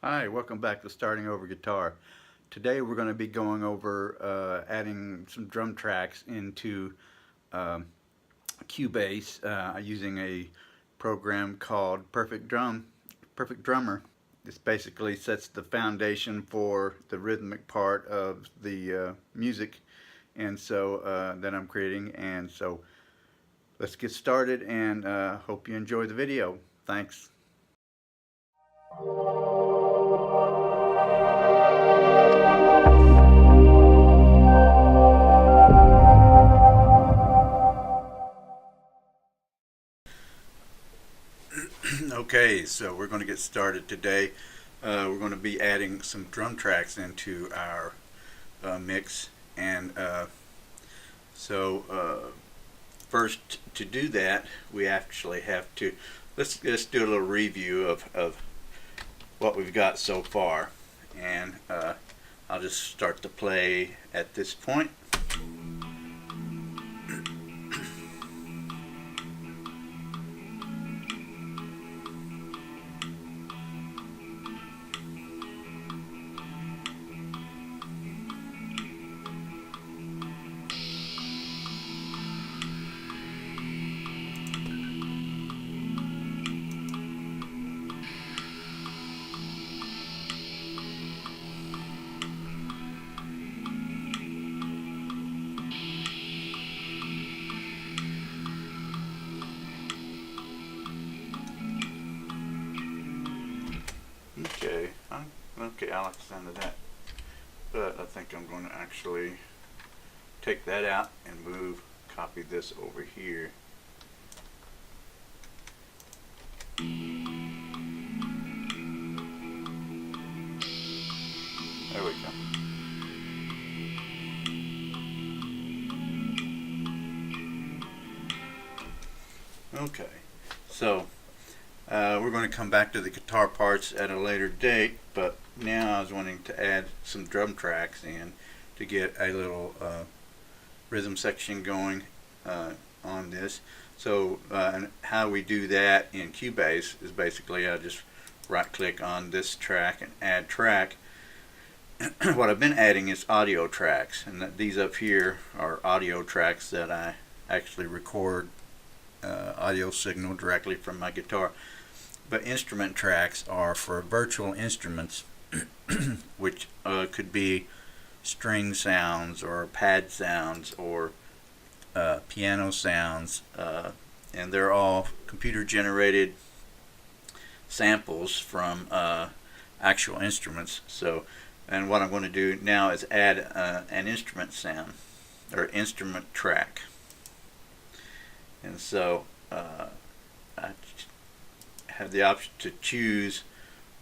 Hi, welcome back to Starting Over Guitar. Today we're going to be going over adding some drum tracks into um, Cubase using a program called Perfect Drummer. This basically sets the foundation for the rhythmic part of the music, and so that I'm creating. And so let's get started, and hope you enjoy the video. Thanks. Okay, so we're going to get started today. We're going to be adding some drum tracks into our mix, and first to do that, we actually have to let's do a little review of what we've got so far, and I'll just start to play at this point. Okay, I like the sound of that, but I think I'm going to actually take that out and copy this over here. There we go. Okay, so we're going to come back to the guitar parts at a later date, but now I was wanting to add some drum tracks in to get a little rhythm section going on this. So and how we do that in Cubase is basically I just right click on this track and add track. What I've been adding is audio tracks, and these up here are audio tracks that I actually record audio signal directly from my guitar. But instrument tracks are for virtual instruments, which could be string sounds or pad sounds or piano sounds, and they're all computer generated samples from actual instruments. So, and what I'm going to do now is add an instrument sound or instrument track. And so I have the option to choose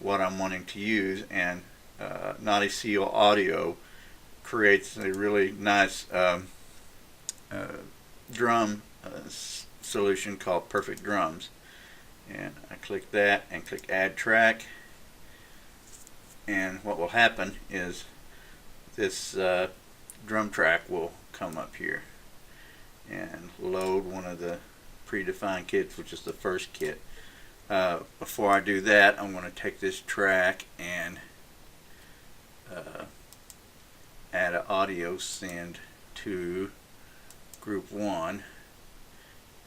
what I'm wanting to use, and Naughty Seal Audio creates a really nice drum solution called Perfect Drums. And I click that and click Add Track, and what will happen is this drum track will come up here and load one of the predefined kits, which is the first kit. Before I do that, I'm going to take this track and add an audio send to group 1,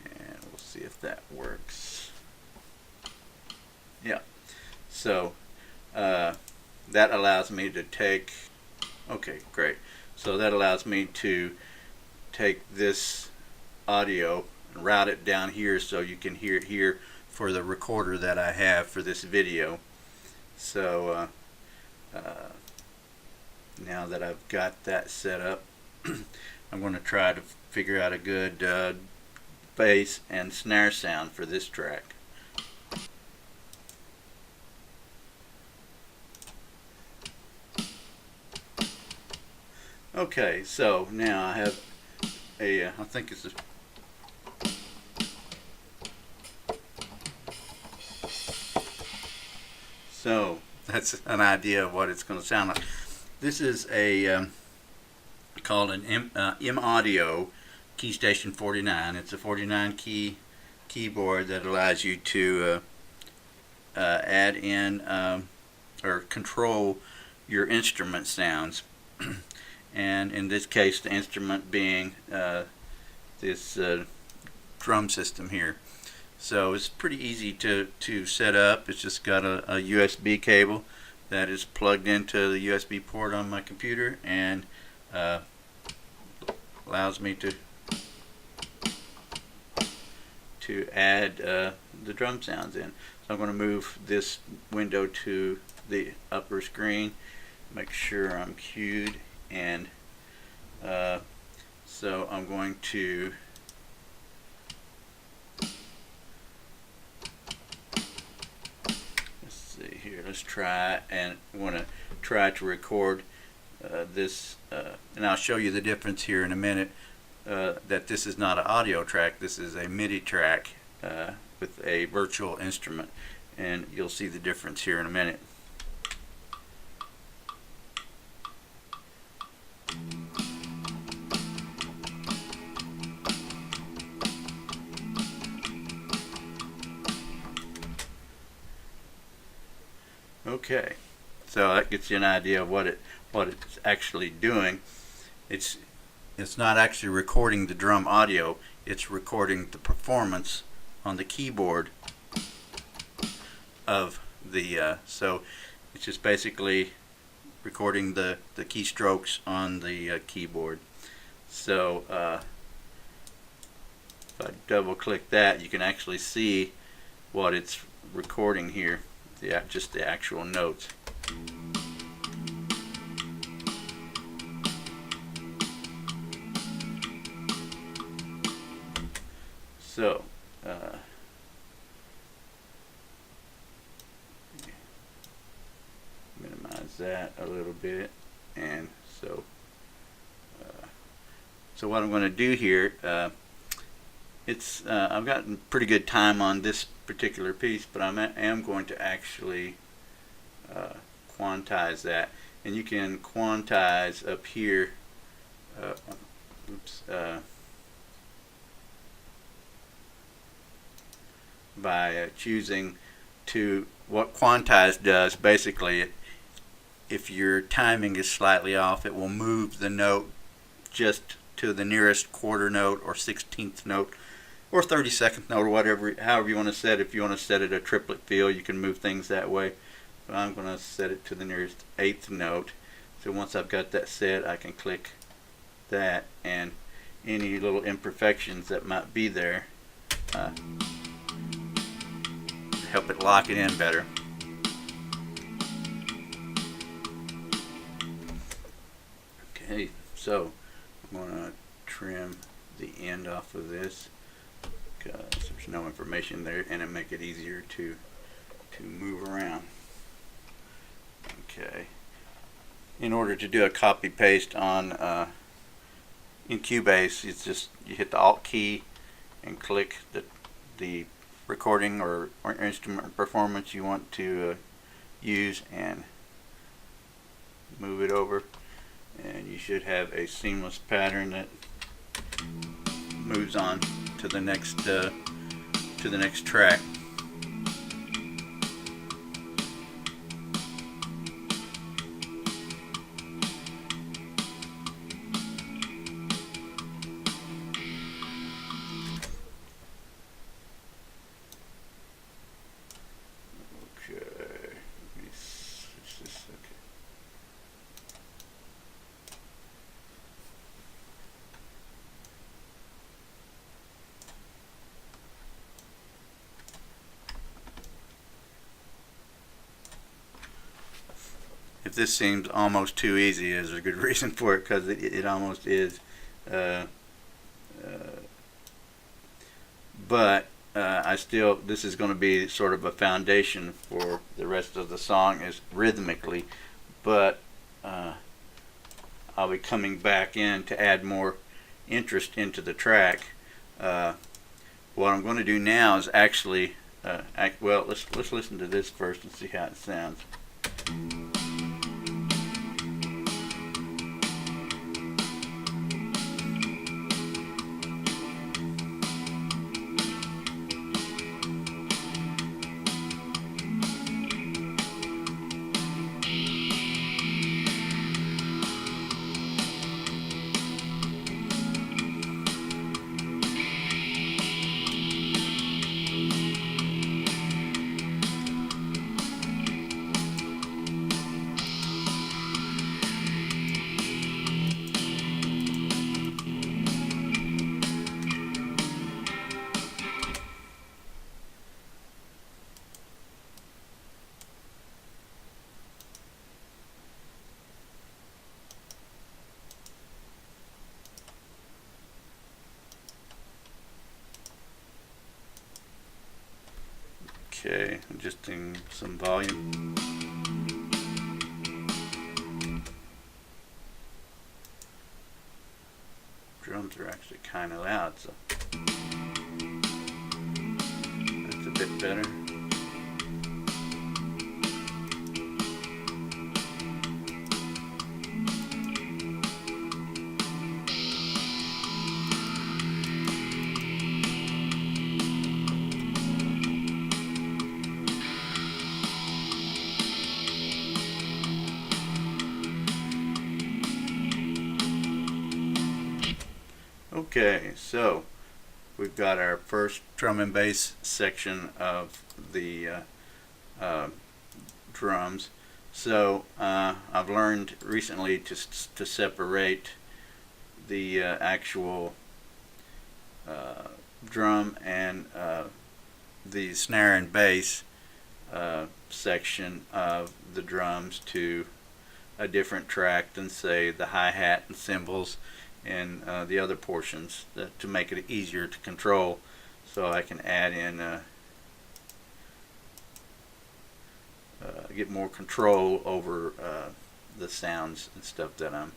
and we'll see if that works. Yeah, so that allows me to take, okay, great. So that allows me to take this audio and route it down here so you can hear it here for the recorder that I have for this video. So now that I've got that set up, I'm going to try to figure out a good bass and snare sound for this track. Okay, so now I have I think it's a so that's an idea of what it's going to sound like. This is a called an M Audio Key Station 49. It's a 49 key keyboard that allows you to add in or control your instrument sounds. And in this case, the instrument being this drum system here. So it's pretty easy to set up. It's just got a USB cable that is plugged into the USB port on my computer, and allows me to add the drum sounds in. So I'm going to move this window to the upper screen, make sure I'm cued, and so I'm going to let's try, and I want to try to record this, and I'll show you the difference here in a minute, that this is not an audio track, this is a MIDI track with a virtual instrument, and you'll see the difference here in a minute. Okay, so that gets you an idea of what it's actually doing. It's not actually recording the drum audio, it's recording the performance on the keyboard of the so it's just basically recording the keystrokes on the keyboard. So if I double click that, you can actually see what it's recording here. Just the actual notes. So minimize that a little bit, and so what I'm going to do here, I've gotten pretty good time on this particular piece, but I am going to actually quantize that, and you can quantize up here. By choosing to, what quantize does, basically, if your timing is slightly off, it will move the note just to the nearest quarter note or 16th note or 32nd note, or whatever, however you want to set it. If you want to set it a triplet feel, you can move things that way. But I'm going to set it to the nearest 8th note. So once I've got that set, I can click that, and any little imperfections that might be there, help it lock it in better. Okay, so I'm going to trim the end off of this because there's no information there, and it make it easier to move around. Okay, in order to do a copy paste on in Cubase, it's just you hit the Alt key and click the recording or instrument performance you want to use, and move it over, and you should have a seamless pattern that moves on to the next track. If this seems almost too easy, there's a good reason for it, because it almost is. But this is going to be sort of a foundation for the rest of the song, is rhythmically, but I'll be coming back in to add more interest into the track. What I'm going to do now is actually, well, let's listen to this first and see how it sounds. Okay, adjusting some volume. Drums are actually kind of loud, so that's a bit better. Okay, so we've got our first drum and bass section of the drums. So I've learned recently to separate the actual drum and the snare and bass section of the drums to a different track than, say, the hi-hat and cymbals and the other portions, to make it easier to control, so I can add in get more control over the sounds and stuff that I'm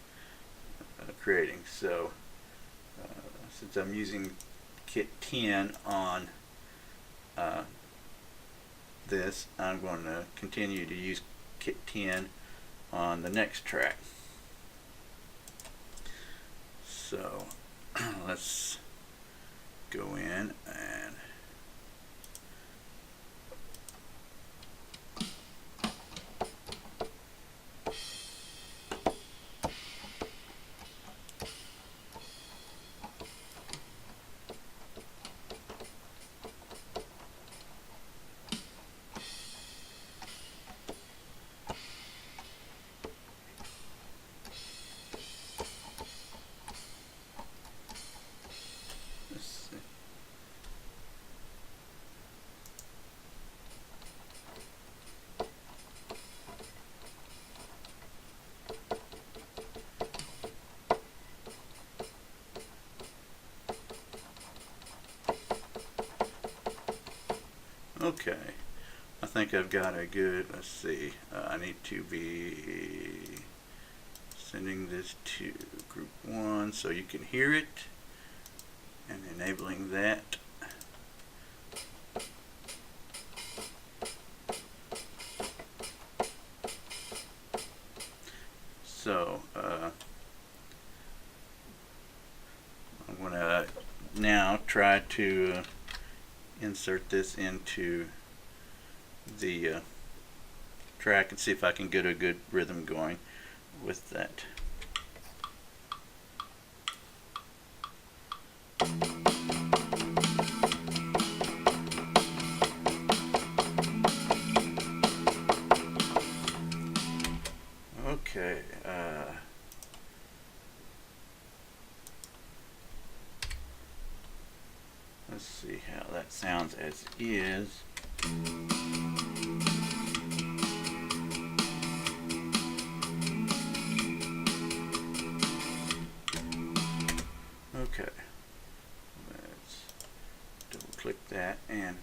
creating. So since I'm using kit 10 on this, I'm going to continue to use kit 10 on the next track. So let's go in and okay, I think I've got a good, let's see, I need to be sending this to group 1 so you can hear it, and enabling that. So I'm going to now try to insert this into the track and see if I can get a good rhythm going with that. Okay, let's see how that sounds as is. Okay, let's double click that and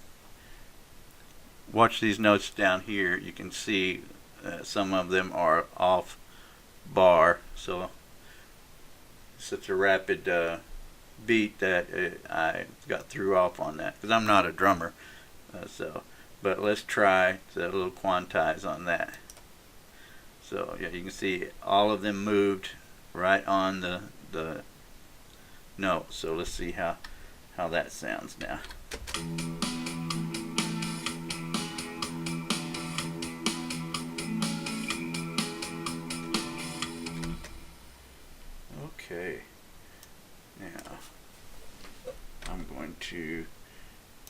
watch these notes down here. You can see some of them are off bar, so such a rapid beat that I got threw off on that because I'm not a drummer. But let's try a little quantize on that. So yeah, you can see all of them moved right on the note. So let's see how that sounds now. Okay, now I'm going to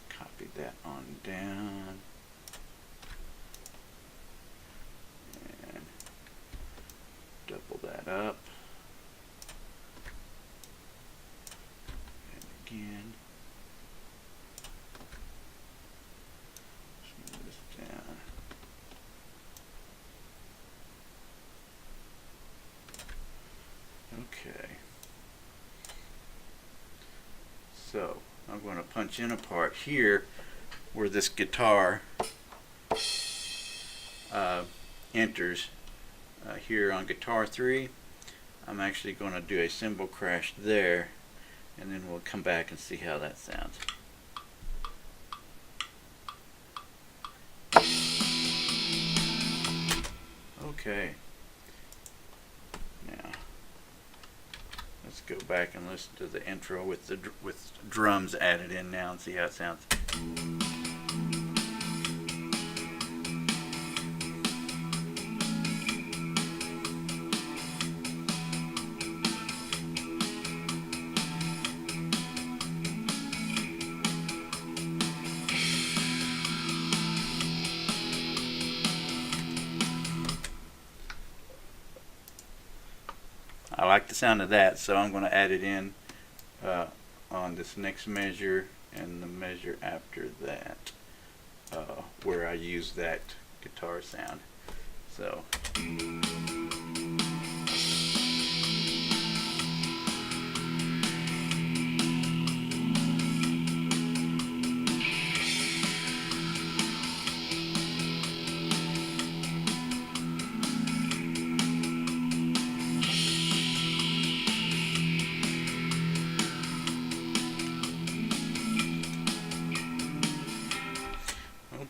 copy that on down and double that up, and again move this down. Okay, so I'm going to punch in a part here where this guitar enters here on guitar 3. I'm actually going to do a cymbal crash there, and then we'll come back and see how that sounds. Okay, now let's go back and listen to the intro with the drums added in now and see how it sounds. I like the sound of that, so I'm going to add it in on this next measure and the measure after that, where I use that guitar sound. So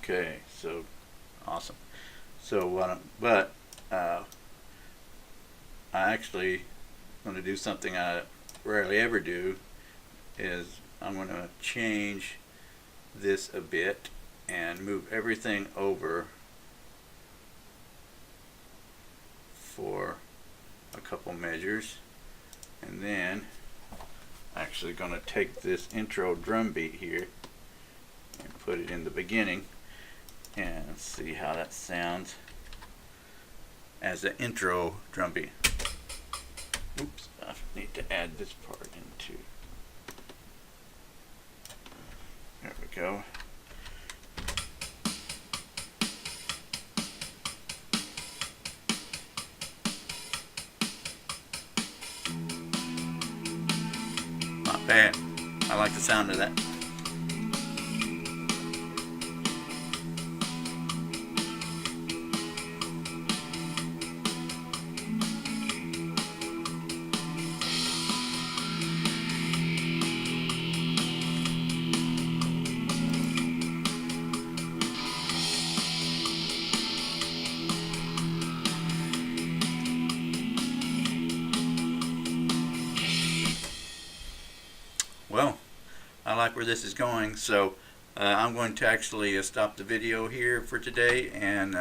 okay, so awesome. So I actually going to do something I rarely ever do, is I'm going to change this a bit and move everything over for a couple measures, and then actually going to take this intro drum beat here and put it in the beginning and see how that sounds as the intro drum beat. Oops, I need to add this part into. There we go. Not bad. I like the sound of that. Well, I like where this is going, so I'm going to actually stop the video here for today, and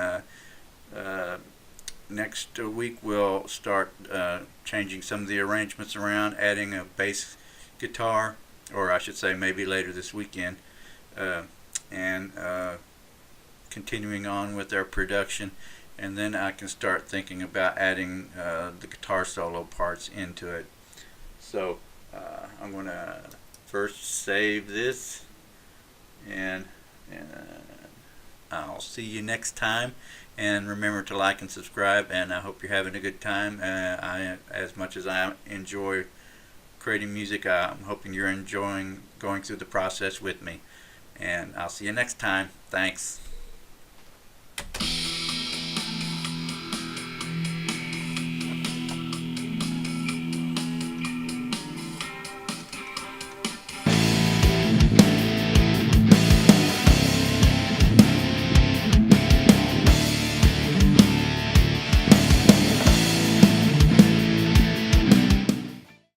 next week we'll start changing some of the arrangements around, adding a bass guitar, or I should say maybe later this weekend, and continuing on with our production, and then I can start thinking about adding the guitar solo parts into it. So I'm going to first save this, and I'll see you next time. And remember to like and subscribe, and I hope you're having a good time. As much as I enjoy creating music, I'm hoping you're enjoying going through the process with me. And I'll see you next time. Thanks.